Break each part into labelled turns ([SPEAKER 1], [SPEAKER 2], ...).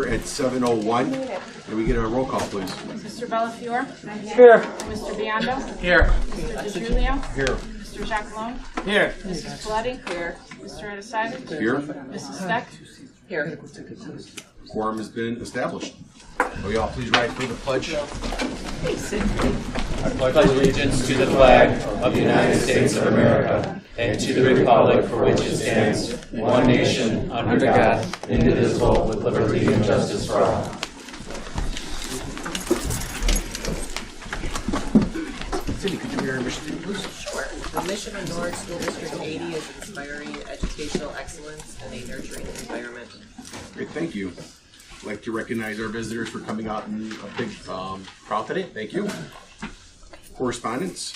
[SPEAKER 1] At 7:01. Can we get a roll call, please?
[SPEAKER 2] Mr. Bellafiore?
[SPEAKER 3] Here.
[SPEAKER 2] Mr. Biondo?
[SPEAKER 3] Here.
[SPEAKER 2] Mr. DiGiulio?
[SPEAKER 1] Here.
[SPEAKER 2] Mr. Jacqueline?
[SPEAKER 3] Here.
[SPEAKER 2] Mrs. Paletti? Here. Mr. Edisavage?
[SPEAKER 1] Here.
[SPEAKER 2] Mrs. Steck? Here.
[SPEAKER 1] Quorum has been established. Will you all please rise for the pledge?
[SPEAKER 4] I pledge allegiance to the flag of the United States of America and to the republic for which it stands, one nation, under God, indivisible, with liberty and justice for all.
[SPEAKER 1] Cindy, could you hear your mission, please?
[SPEAKER 5] Sure. The mission of Norridge School District 80 is inspiring educational excellence and a nurturing environment.
[SPEAKER 1] Great, thank you. I'd like to recognize our visitors for coming out in a big crowd today. Thank you. Correspondence.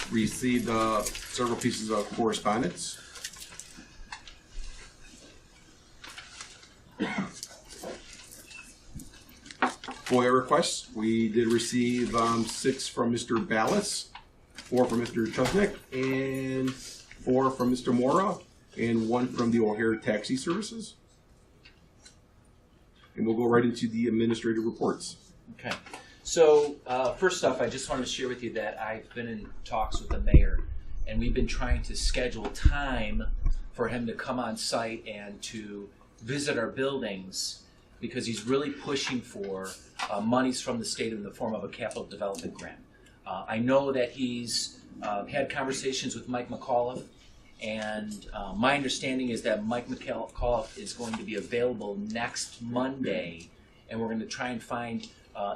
[SPEAKER 1] Received several pieces of correspondence. FOIA requests. We did receive 6 from Mr. Ballas, 4 from Mr. Chusnick, and 4 from Mr. Mora, and 1 from the O'Hare Taxi Services. And we'll go right into the administrative reports.
[SPEAKER 6] Okay. So first off, I just wanted to share with you that I've been in talks with the mayor, and we've been trying to schedule time for him to come on site and to visit our buildings, because he's really pushing for monies from the state in the form of a capital development grant. I know that he's had conversations with Mike McAuliffe, and my understanding is that Mike McAuliffe is going to be available next Monday, and we're going to try and find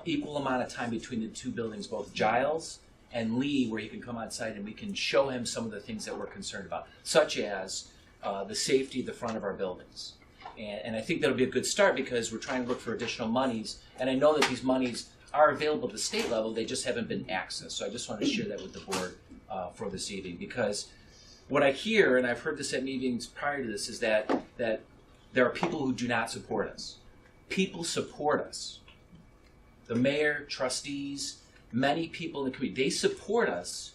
[SPEAKER 6] equal amount of time between the two buildings, both Giles and Lee, where he can come on site and we can show him some of the things that we're concerned about, such as the safety at the front of our buildings. And I think that'll be a good start, because we're trying to look for additional monies, and I know that these monies are available at the state level, they just haven't been accessed. So I just wanted to share that with the board for this evening, because what I hear, and I've heard this at meetings prior to this, is that there are people who do not support us. People support us. The mayor, trustees, many people in the community, they support us.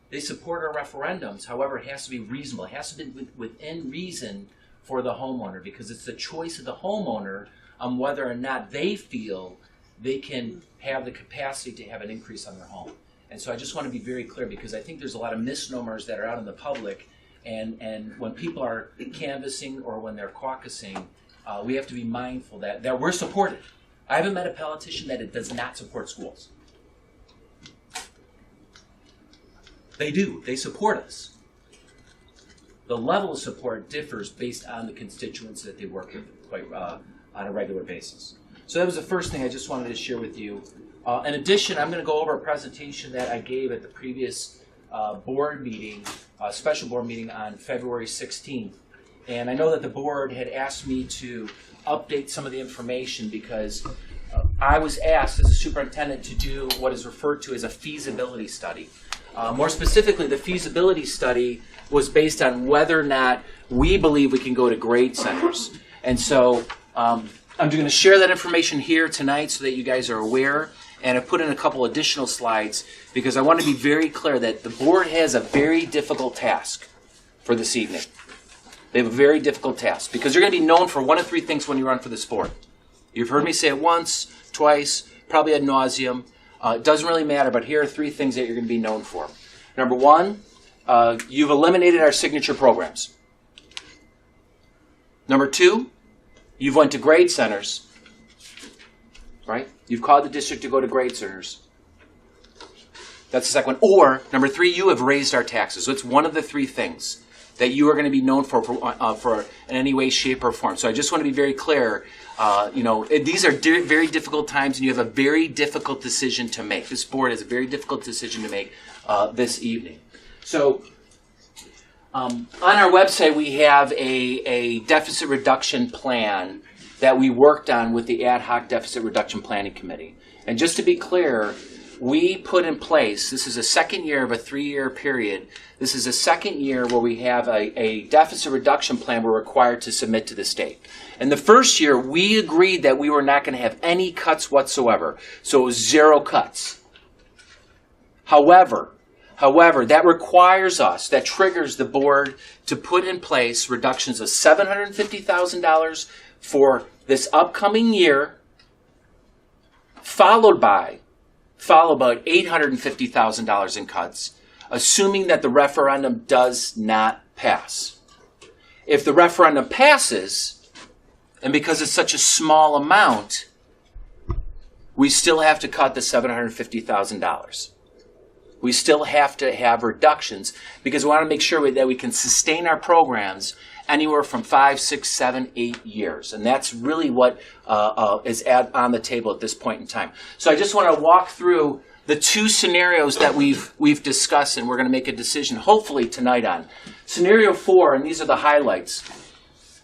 [SPEAKER 6] They support our referendums. However, it has to be reasonable. It has to be within reason for the homeowner, because it's the choice of the homeowner on whether or not they feel they can have the capacity to have an increase on their home. And so I just want to be very clear, because I think there's a lot of misnomers that are out in the public, and when people are canvassing or when they're caucusing, we have to be mindful that we're supported. I haven't met a politician that does not support schools. They do. They support us. The level of support differs based on the constituents that they work with on a regular basis. So that was the first thing I just wanted to share with you. In addition, I'm going to go over a presentation that I gave at the previous board meeting, special board meeting on February 16th. And I know that the board had asked me to update some of the information, because I was asked as a superintendent to do what is referred to as a feasibility study. More specifically, the feasibility study was based on whether or not we believe we can go to grade centers. And so I'm going to share that information here tonight so that you guys are aware. And I've put in a couple additional slides, because I want to be very clear that the board has a very difficult task for this evening. They have a very difficult task, because you're going to be known for one of 3 things when you run for this board. You've heard me say it once, twice, probably ad nauseum. It doesn't really matter, but here are 3 things that you're going to be known for. Number 1, you've eliminated our signature programs. Number 2, you've went to grade centers, right? You've called the district to go to grade centers. That's the second one. Or, number 3, you have raised our taxes. So it's one of the 3 things that you are going to be known for in any way, shape, or form. So I just want to be very clear. These are very difficult times, and you have a very difficult decision to make. This board has a very difficult decision to make this evening. So on our website, we have a deficit reduction plan that we worked on with the Ad Hoc Deficit Reduction Planning Committee. And just to be clear, we put in place, this is a second year of a 3-year period, this is a second year where we have a deficit reduction plan we're required to submit to the state. And the first year, we agreed that we were not going to have any cuts whatsoever. So it was 0 cuts. However, that requires us, that triggers the board to put in place reductions of $750,000, for this upcoming year, followed by $850,000 in cuts, assuming that the referendum does not pass. If the referendum passes, and because it's such a small amount, we still have to cut the $750,000. We still have to have reductions because we want to make sure that we can sustain our programs anywhere from 5, 6, 7, 8 years. And that's really what is on the table at this point in time. So I just want to walk through the two scenarios that we've discussed, and we're going to make a decision hopefully tonight on. Scenario 4, and these are the highlights.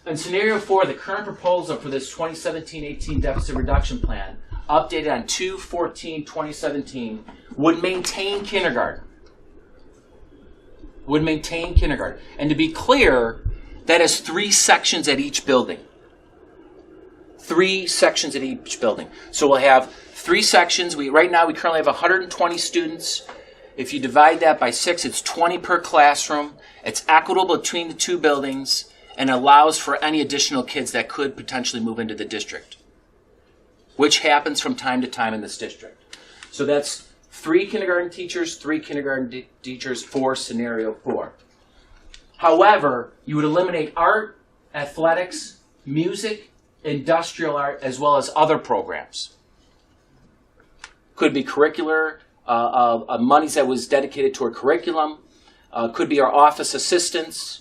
[SPEAKER 6] In scenario 4, the current proposal for this 2017-18 deficit reduction plan, updated on 2/14/2017, would maintain kindergarten. Would maintain kindergarten. And to be clear, that has 3 sections at each building. 3 sections at each building. So we'll have 3 sections. Right now we currently have 120 students. If you divide that by 6, it's 20 per classroom. It's equitable between the 2 buildings and allows for any additional kids that could potentially move into the district, which happens from time to time in this district. So that's 3 kindergarten teachers, 3 kindergarten teachers for scenario 4. However, you would eliminate art, athletics, music, industrial art, as well as other programs. Could be curricular, monies that was dedicated toward curriculum. Could be our office assistants,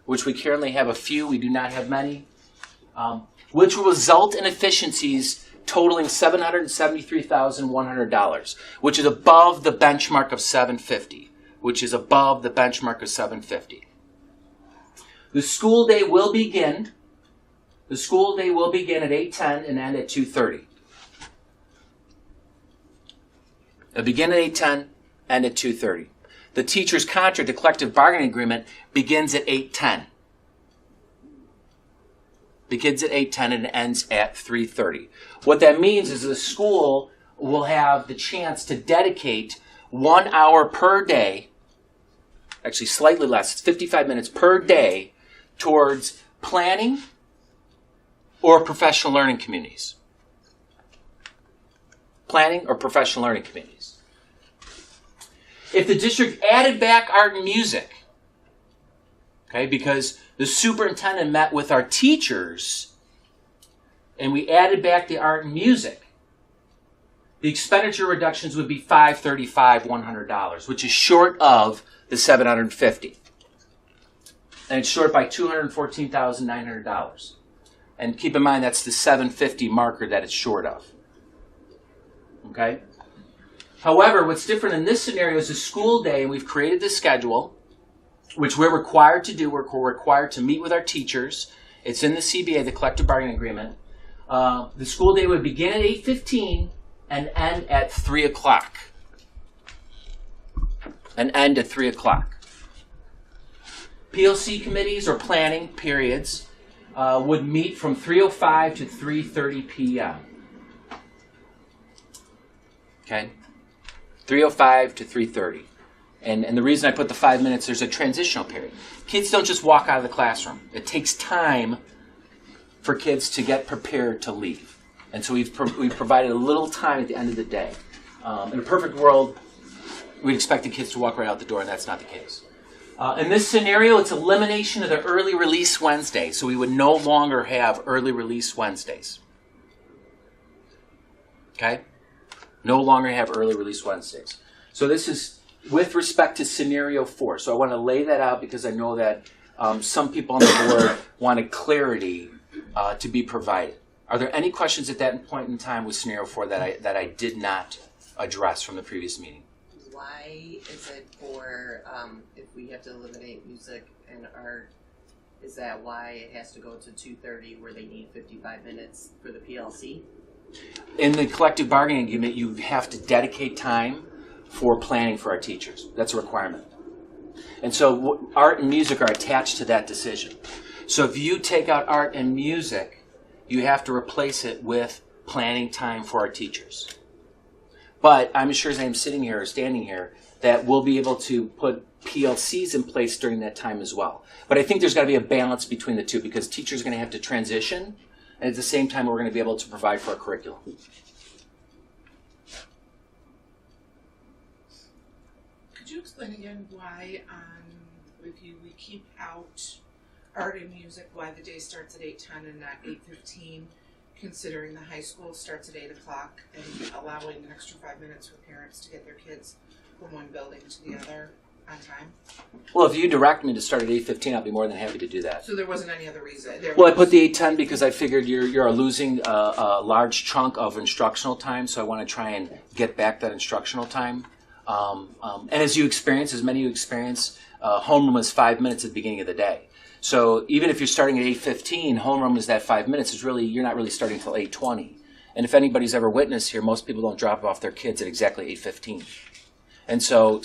[SPEAKER 6] which we currently have a few, we do not have many, which will result in efficiencies totaling $773,100, which is above the benchmark of $750, The school day will begin at 8:10 and end at 2:30. It'll begin at 8:10, end at 2:30. The teacher's contract, the collective bargaining agreement, begins at 8:10. And ends at 3:30. What that means is the school will have the chance to dedicate 1 hour per day, actually slightly less, it's 55 minutes per day, towards planning or professional learning communities. If the district added back art and music, okay, because the superintendent met with our teachers and we added back the art and music, the expenditure reductions would be $535,100, which is short of the $750. And it's short by $214,900. And keep in mind that's the $750 marker that it's short of. Okay? However, what's different in this scenario is a school day, and we've created this schedule, which we're required to do. We're required to meet with our teachers. It's in the CBA, the collective bargaining agreement. The school day would begin at 8:15 and end at 3 o'clock. PLC committees or planning periods would meet from 3:05 to 3:30 p.m. Okay? 3:05 to 3:30. And the reason I put the 5 minutes, there's a transitional period. Kids don't just walk out of the classroom. It takes time for kids to get prepared to leave. And so we've provided a little time at the end of the day. In a perfect world, we'd expect the kids to walk right out the door, and that's not the case. In this scenario, it's elimination of the early release Wednesday. So we would no longer have early release Wednesdays. Okay? No longer have early release Wednesdays. So this is with respect to scenario 4. So I want to lay that out because I know that some people on the board wanted clarity to be provided. Are there any questions at that point in time with scenario 4 that I did not address from the previous meeting?
[SPEAKER 5] Why is it for, if we have to eliminate music and art, is that why it has to go to 2:30 where they need 55 minutes for the PLC?
[SPEAKER 6] In the collective bargaining agreement, you have to dedicate time for planning for our teachers. That's a requirement. And so art and music are attached to that decision. So if you take out art and music, you have to replace it with planning time for our teachers. But I'm as sure as I'm sitting here or standing here that we'll be able to put PLCs in place during that time as well. But I think there's got to be a balance between the two because teachers are going to have to transition and at the same time, we're going to be able to provide for our curriculum.
[SPEAKER 3] Could you explain again why with you we keep out art and music, why the day starts at 8:10 and not 8:15, considering the high school starts at 8 o'clock and allowing an extra 5 minutes for parents to get their kids from one building to the other on time?
[SPEAKER 6] Well, if you direct me to start at 8:15, I'll be more than happy to do that.
[SPEAKER 3] So there wasn't any other reason?
[SPEAKER 6] Well, I put the 8:10 because I figured you're losing a large chunk of instructional time, so I want to try and get back that instructional time. And as many of you experience, homeroom is 5 minutes at the beginning of the day. So even if you're starting at 8:15, homeroom is that 5 minutes. You're not really starting until 8:20. And if anybody's ever witnessed here, most people don't drop off their kids at exactly 8:15. And so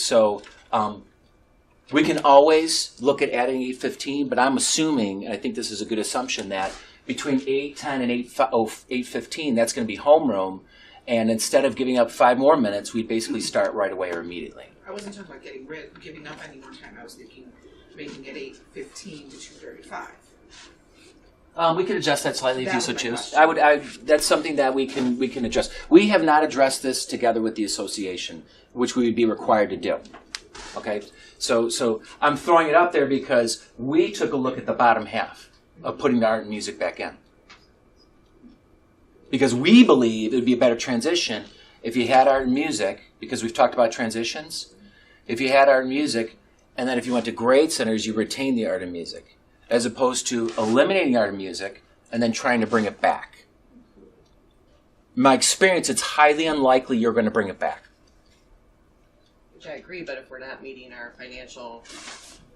[SPEAKER 6] we can always look at adding 8:15, but I'm assuming, and I think this is a good assumption, that between 8:10 and 8:15, that's going to be homeroom. And instead of giving up 5 more minutes, we basically start right away or immediately.
[SPEAKER 3] I wasn't talking about giving up any more time. I was thinking making it 8:15 to 2:35.
[SPEAKER 6] We could adjust that slightly if you so choose.
[SPEAKER 3] question.
[SPEAKER 6] That's something that we can adjust. We have not addressed this together with the association, which we would be required to do. Okay, so I'm throwing it up there because we took a look at the bottom half of putting the art and music back in, because we believe it would be a better transition if you had art and music, because we've talked about transitions. If you had art and music, and then if you went to grade centers, you retain the art and music, as opposed to eliminating art and music and then trying to bring it back. In my experience, it's highly unlikely you're going to bring it back.
[SPEAKER 5] Which I agree, but if we're not meeting our financial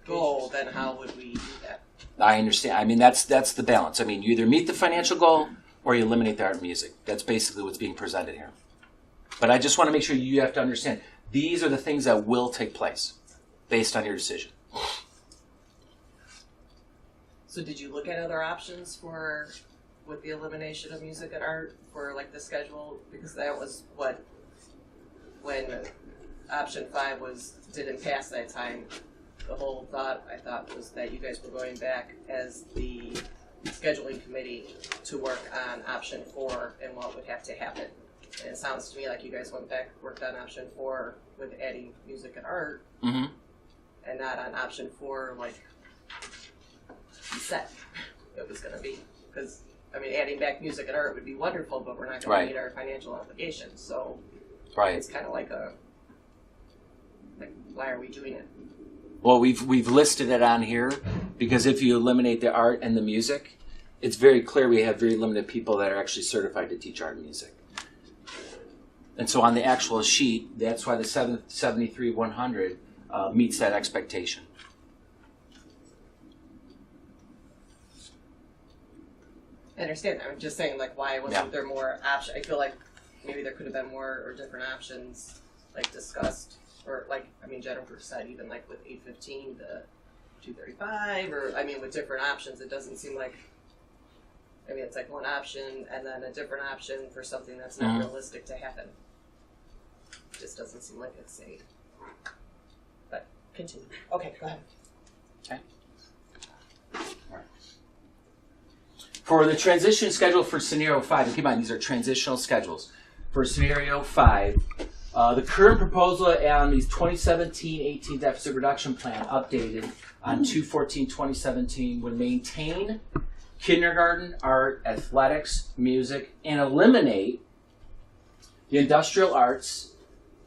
[SPEAKER 5] goal, then how would we do that?
[SPEAKER 6] I understand. I mean, that's the balance. I mean, you either meet the financial goal or you eliminate the art and music. That's basically what's being presented here. But I just want to make sure you have to understand, these are the things that will take place based on your decision.
[SPEAKER 5] So did you look at other options with the elimination of music and art for like the schedule? Because that was when option 5 didn't pass that time. The whole thought, I thought, was that you guys were going back as the scheduling committee to work on option 4 and what would have to happen. And it sounds to me like you guys worked on option 4 with adding music and art,
[SPEAKER 6] Mm-hmm.
[SPEAKER 5] and not on option 4 like set it was going to be. Because I mean, adding back music and art would be wonderful, but we're not going
[SPEAKER 6] Right.
[SPEAKER 5] to meet our financial obligations. So
[SPEAKER 6] Right.
[SPEAKER 5] it's kind of like why are we doing it?
[SPEAKER 6] Well, we've listed it on here because if you eliminate the art and the music, it's very clear we have very limited people that are actually certified to teach art and music. And so on the actual sheet, that's why the 73-100 meets that expectation.
[SPEAKER 5] I understand. I'm just saying, like, why wasn't there more option? I feel like maybe there could have been more or different options, like, discussed. Or, like, I mean, Jennifer said, even, like, with 8:15 to 2:35, or, I mean, with different options, it doesn't seem like, I mean, it's like one option and then a different option for something that's not realistic to happen. It just doesn't seem like it's safe. But, continue. Okay, go ahead.
[SPEAKER 6] Okay. For the transition schedule for scenario 5, and keep in mind these are transitional schedules. For scenario 5, the current proposal on the 2017-18 deficit reduction plan updated on 2/14/2017 would maintain kindergarten, art, athletics, music, and eliminate the industrial arts,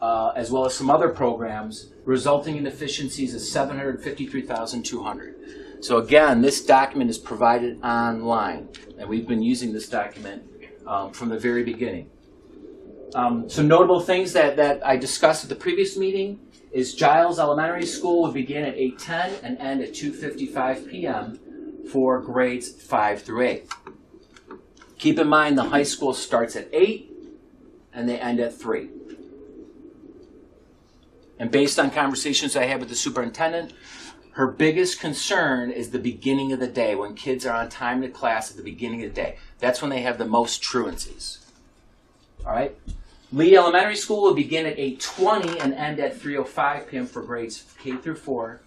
[SPEAKER 6] as well as some other programs, resulting in efficiencies of $753,200. So again, this document is provided online, and we've been using this document from the very beginning. Some notable things that I discussed at the previous meeting is Giles Elementary School would begin at 8:10 and end at 2:55 p.m. for grades 5 through 8. Keep in mind the high school starts at 8 and they end at 3. And based on conversations I had with the superintendent, her biggest concern is the beginning of the day, when kids are on time to class at the beginning of the day. That's when they have the most truancies. All right? Lee Elementary School will begin at 8:20 and end at 3:05 p.m. for grades K through 4.